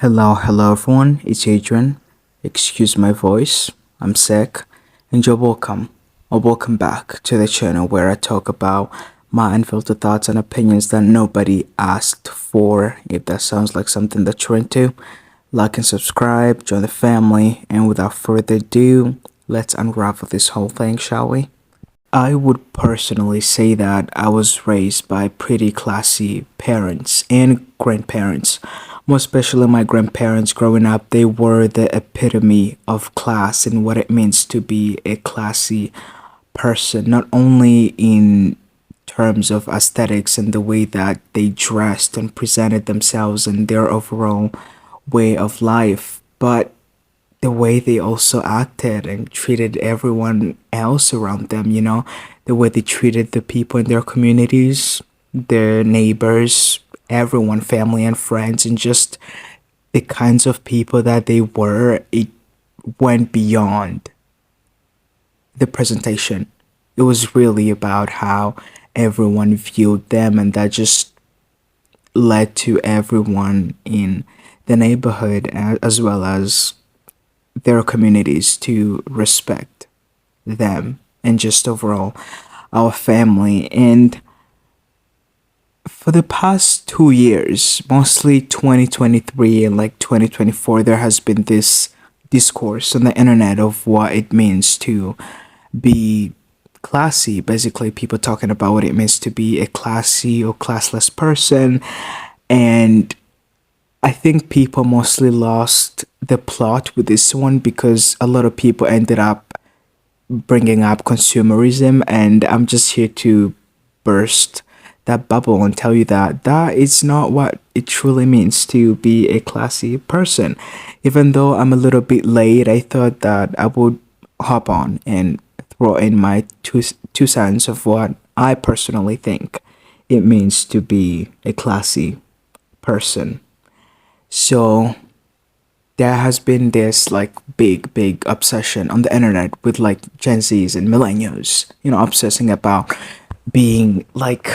Hello everyone, it's Adrian. Excuse my voice, I'm sick, and you're welcome or welcome back to the channel where I talk about my unfiltered thoughts and opinions that nobody asked for. If that sounds like something that you're into, like and subscribe, join the family, and without further ado, let's unravel this whole thing, shall we? I would personally say that I was raised by pretty classy parents and grandparents. More especially my grandparents growing up, they were the epitome of class and what it means to be a classy person, not only in terms of aesthetics and the way that they dressed and presented themselves and their overall way of life, but the way they also acted and treated everyone else around them, the way they treated the people in their communities, their neighbors, everyone, family and friends, and just the kinds of people that they were, it went beyond the presentation. It was really about how everyone viewed them, and that just led to everyone in the neighborhood as well as their communities to respect them and just overall our family. And for the past 2 years, mostly 2023 and like 2024, there has been this discourse on the internet of what it means to be classy. Basically, people talking about what it means to be a classy or classless person. And I think people mostly lost the plot with this one because a lot of people ended up bringing up consumerism, and I'm just here to burst that bubble and tell you that that is not what it truly means to be a classy person. Even though I'm a little bit late, I thought that I would hop on and throw in my two cents of what I personally think it means to be a classy person. So there has been this like big obsession on the internet with like Gen Zs and Millennials, obsessing about being like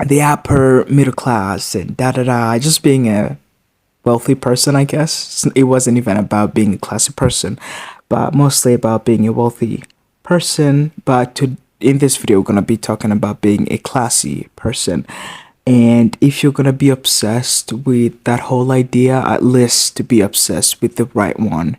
the upper middle class and da da da, just being a wealthy person, I guess. It wasn't even about being a classy person, but mostly about being a wealthy person. But in this video, we're gonna be talking about being a classy person. And if you're gonna be obsessed with that whole idea, at least to be obsessed with the right one.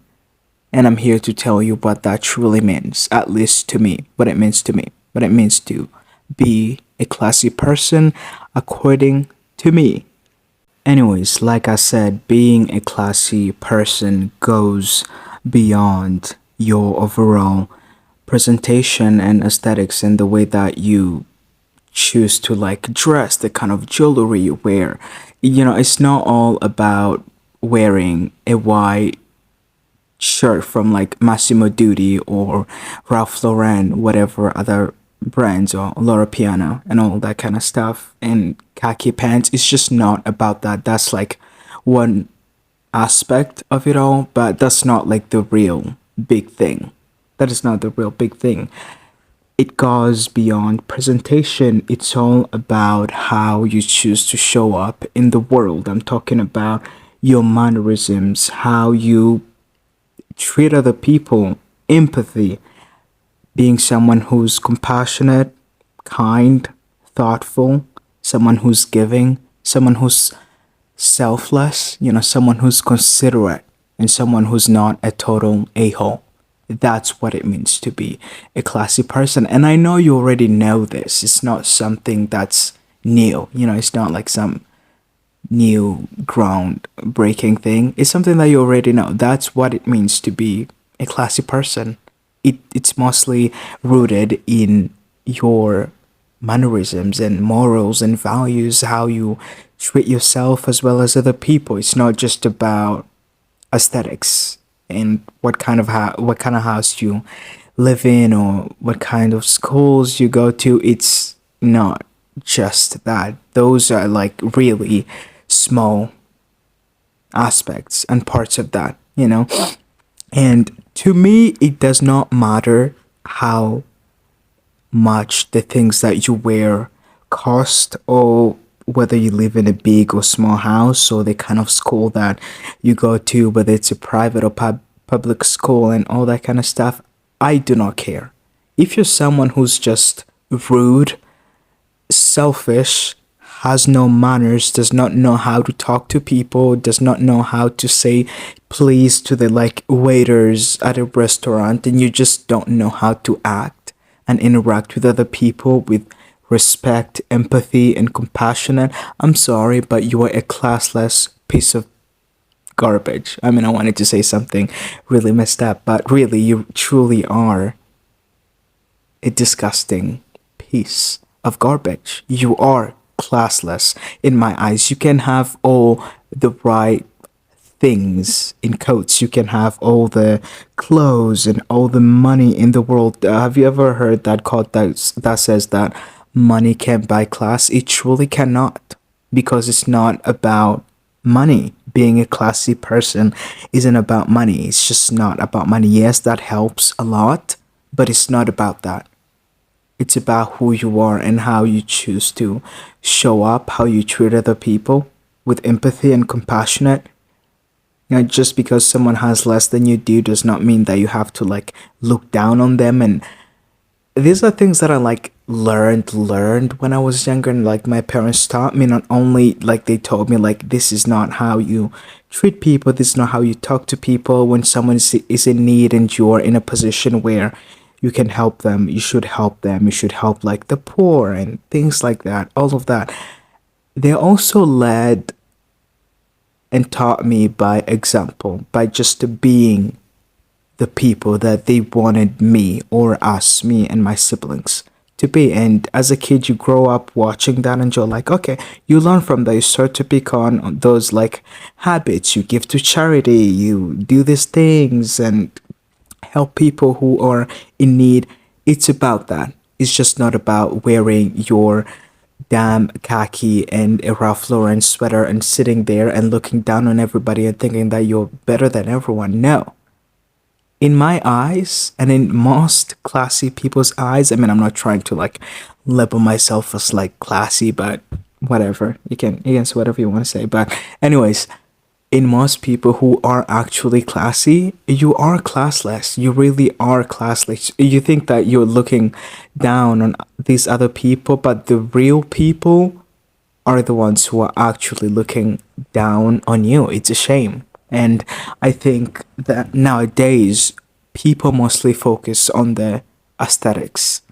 And I'm here to tell you what that truly means, at least to me, what it means to me, what it means to be a classy person according to me. Anyways, like I said, being a classy person goes beyond your overall presentation and aesthetics and the way that you choose to like dress, the kind of jewelry you wear. It's not all about wearing a white shirt from like Massimo Dutti or Ralph Lauren, whatever other brands, or Laura Piana and all that kind of stuff, and khaki pants. It's just not about that. That's like one aspect of it all, but that's not like the real big thing. That is not the real big thing. It goes beyond presentation. It's all about how you choose to show up in the world. I'm talking about your mannerisms, how you treat other people, empathy, being someone who's compassionate, kind, thoughtful, someone who's giving, someone who's selfless, someone who's considerate, and someone who's not a total a-hole. That's what it means to be a classy person. And I know you already know this. It's not something that's new. It's not like some new ground breaking thing. It's something that you already know. That's what it means to be a classy person. It's mostly rooted in your mannerisms and morals and values, how you treat yourself as well as other people. It's not just about aesthetics and what kind of house you live in or what kind of schools you go to. It's not just that. Those are like really small aspects and parts of that. And to me, it does not matter how much the things that you wear cost, or whether you live in a big or small house or the kind of school that you go to, whether it's a private or public school and all that kind of stuff, I do not care. If you're someone who's just rude, selfish, has no manners, does not know how to talk to people, does not know how to say please to the like waiters at a restaurant, and you just don't know how to act and interact with other people with respect, empathy, and compassionate, I'm sorry, but you are a classless piece of garbage. I mean, I wanted to say something really messed up, but really, you truly are a disgusting piece of garbage. You are classless in my eyes. You can have all the right things in quotes. You can have all the clothes and all the money in the world. Have you ever heard that quote that says that money can't buy class? It truly cannot, because it's not about money. Being a classy person isn't about money. It's just not about money. Yes, that helps a lot, but it's not about that. It's about who you are and how you choose to show up, how you treat other people with empathy and compassionate. Just because someone has less than you do does not mean that you have to like look down on them. And these are things that I like learned when I was younger, and like my parents taught me. Not only like they told me like this is not how you treat people, this is not how you talk to people. When someone is in need and you're in a position where you can help them, you should help them. You should help like the poor and things like that, all of that. They also led and taught me by example, by just being the people that they wanted me or us, me and my siblings to be. And as a kid, you grow up watching that and you're like, okay, you learn from that. You start to pick on those like habits. You give to charity, you do these things and help people who are in need. It's about that. It's just not about wearing your damn khaki and a Ralph Lauren sweater and sitting there and looking down on everybody and thinking that you're better than everyone. No. In my eyes and in most classy people's eyes, I mean, I'm not trying to like label myself as like classy, but whatever. You can say whatever you want to say. But anyways, in most people who are actually classy, you are classless. You really are classless. You think that you're looking down on these other people, but the real people are the ones who are actually looking down on you. It's a shame. And I think that nowadays people mostly focus on the aesthetics,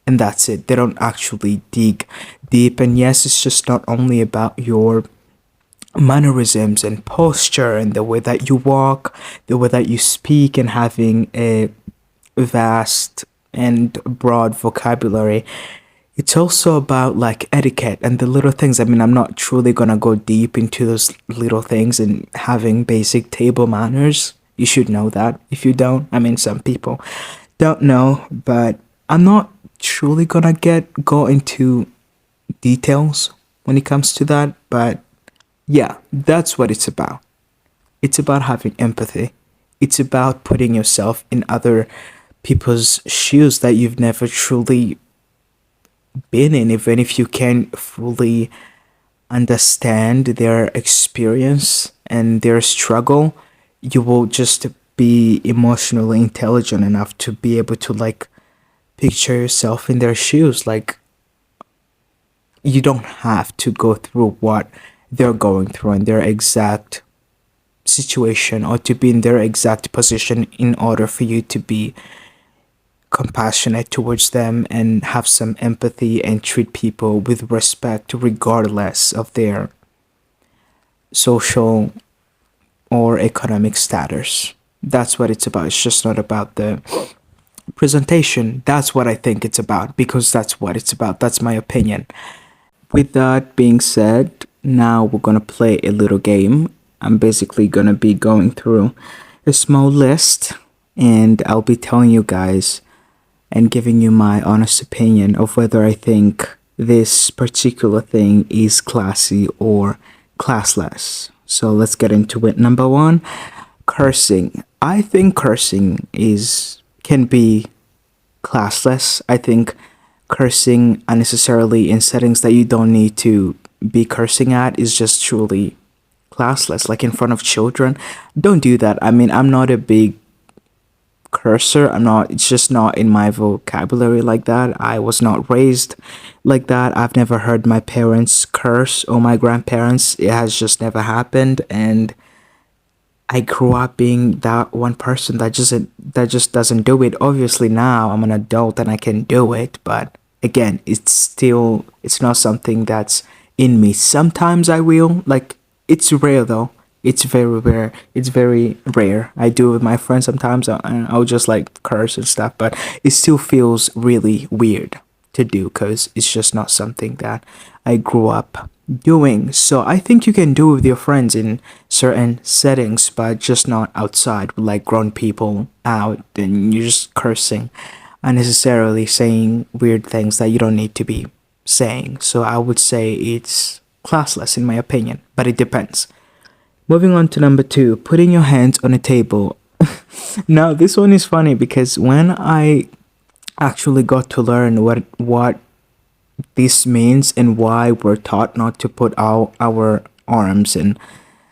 and that's it. They don't actually dig deep. And yes, it's just not only about your mannerisms and posture and the way that you walk, the way that you speak, and having a vast and broad vocabulary. It's also about like etiquette and the little things. I mean, I'm not truly gonna go deep into those little things and having basic table manners. You should know that. If you don't, I mean, some people don't know, but I'm not truly gonna go into details when it comes to that. But yeah, that's what it's about. It's about having empathy. It's about putting yourself in other people's shoes that you've never truly been in. Even if you can't fully understand their experience and their struggle, you will just be emotionally intelligent enough to be able to like picture yourself in their shoes. Like, you don't have to go through what they're going through in their exact situation or to be in their exact position in order for you to be compassionate towards them and have some empathy and treat people with respect regardless of their social or economic status. That's what it's about. It's just not about the presentation. That's what I think it's about, because that's what it's about. That's my opinion. With that being said, now we're gonna play a little game. I'm basically gonna be going through a small list, and I'll be telling you guys and giving you my honest opinion of whether I think this particular thing is classy or classless. So let's get into it. Number one, cursing. I think cursing can be classless. I think cursing unnecessarily in settings that you don't need to be cursing at is just truly classless. Like in front of children, don't do that. I mean, I'm not a big cursor. I'm not, it's just not in my vocabulary like that. I was not raised like that. I've never heard my parents curse or my grandparents. It has just never happened. And I grew up being that one person that just doesn't do it. Obviously now I'm an adult and I can do it, but again, it's not something that's in me. Sometimes I will, like, it's rare though. It's very rare. It's very rare. I do it with my friends sometimes. I'll just like curse and stuff, but it still feels really weird to do because it's just not something that I grew up doing. So I think you can do it with your friends in certain settings, but just not outside with like grown people out and you're just cursing unnecessarily, saying weird things that you don't need to be saying. So I would say it's classless in my opinion, but it depends. Moving on to number two, putting your hands on a table. Now this one is funny because when I actually got to learn what this means and why we're taught not to put our arms and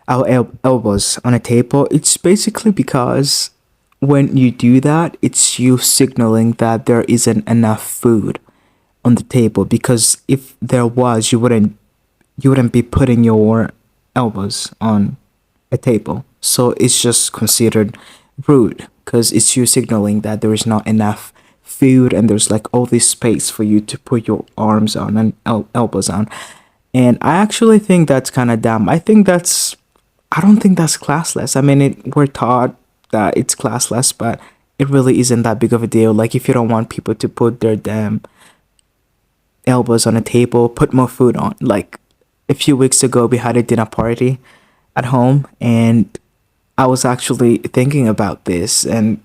our elbows on a table, it's basically because when you do that, it's you signaling that there isn't enough food on the table, because if there was, you wouldn't be putting your elbows on a table. So it's just considered rude because it's you signaling that there is not enough food and there's like all this space for you to put your arms on and elbows on. And I actually think that's kind of dumb. I don't think that's classless. I mean, we're taught that it's classless, but it really isn't that big of a deal. Like, if you don't want people to put their damn elbows on a table, put more food on. Like, a few weeks ago, we had a dinner party at home, and I was actually thinking about this, and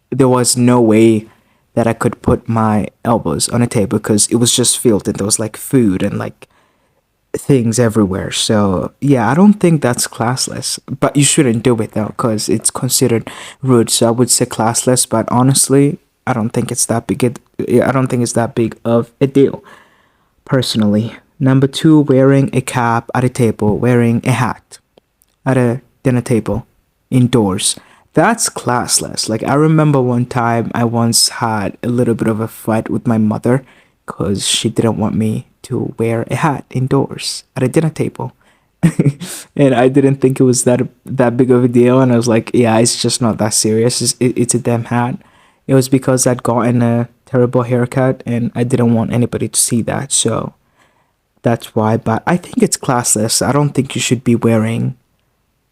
there was no way that I could put my elbows on a table because it was just filled and there was like food and like things everywhere. So yeah, I don't think that's classless, but you shouldn't do it though because it's considered rude. So I would say classless, but honestly, I don't think it's that big. I don't think it's that big of a deal, personally. Number two, wearing a cap at a table, wearing a hat at a dinner table, indoors. That's classless. Like, I remember one time I once had a little bit of a fight with my mother because she didn't want me to wear a hat indoors at a dinner table. And I didn't think it was that big of a deal. And I was like, yeah, it's just not that serious. It's a damn hat. It was because I'd gotten a terrible haircut and I didn't want anybody to see that. So that's why. But I think it's classless. I don't think you should be wearing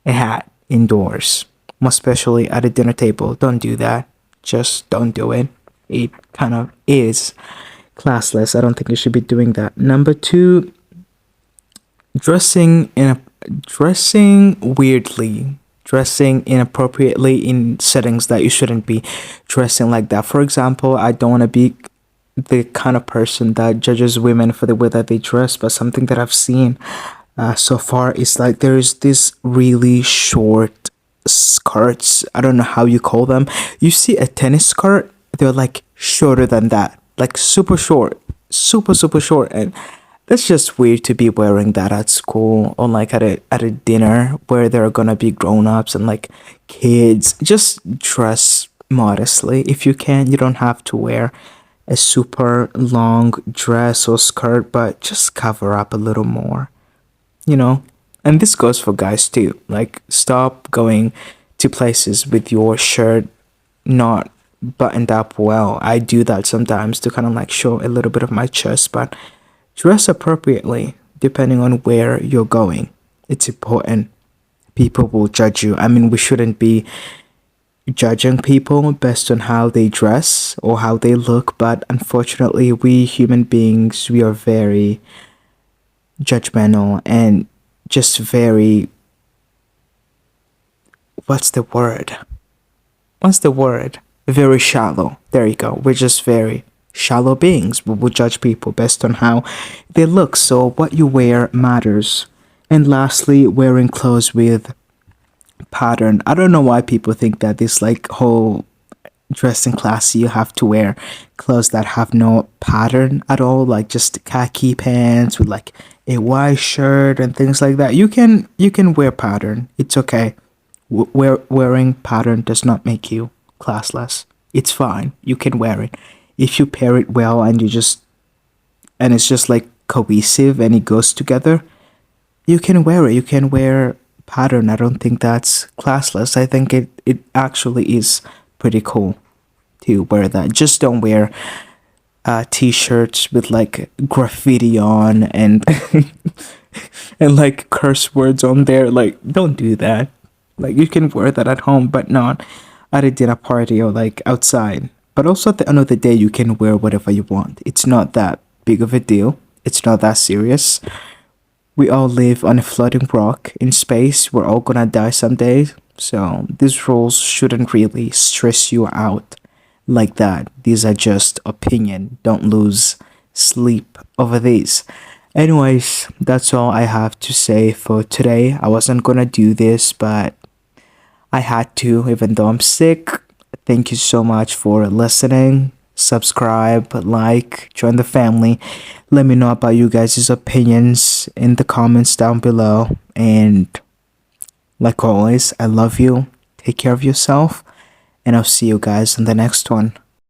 a hat indoors, most especially at a dinner table. Don't do that. Just don't do it. It kind of is classless. I don't think you should be doing that. Number two, dressing weirdly, dressing inappropriately in settings that you shouldn't be dressing like that. For example, I don't want to be the kind of person that judges women for the way that they dress, but something that I've seen so far is like there's this really short skirts. I don't know how you call them. You see a tennis skirt, they're like shorter than that, like super short, super short, and that's just weird to be wearing that at school or like at a dinner where there are gonna be grown-ups and like kids. Just dress modestly if you can. You don't have to wear a super long dress or skirt, but just cover up a little more, you know. And this goes for guys too. Like, stop going to places with your shirt not buttoned up well. I do that sometimes to kind of like show a little bit of my chest, but dress appropriately depending on where you're going. It's important. People will judge you. I mean, we shouldn't be judging people based on how they dress or how they look, but unfortunately, we human beings, we are very judgmental and just very, what's the word? Very shallow. There you go. We're just very shallow beings. We will judge people based on how they look. So what you wear matters. And lastly, wearing clothes with pattern. I don't know why people think that this like whole dressing classy, you have to wear clothes that have no pattern at all, like just khaki pants with like a white shirt and things like that. You can wear pattern. It's okay. Wearing pattern does not make you classless. It's fine. You can wear it if you pair it well and it's just like cohesive and it goes together. You can wear it. You can wear pattern. I don't think that's classless. I think it actually is pretty cool to wear that. Just don't wear t-shirts with like graffiti on and and like curse words on there. Like, don't do that. Like, you can wear that at home, but not at a dinner party or like outside. But also at the end of the day, you can wear whatever you want. It's not that big of a deal. It's not that serious. We all live on a floating rock in space. We're all gonna die someday. So these rules shouldn't really stress you out like that. These are just opinion. Don't lose sleep over these. Anyways, that's all I have to say for today. I wasn't gonna do this, but I had to, even though I'm sick. Thank you so much for listening. Subscribe, like, join the family. Let me know about you guys' opinions in the comments down below. And like always, I love you. Take care of yourself. And I'll see you guys in the next one.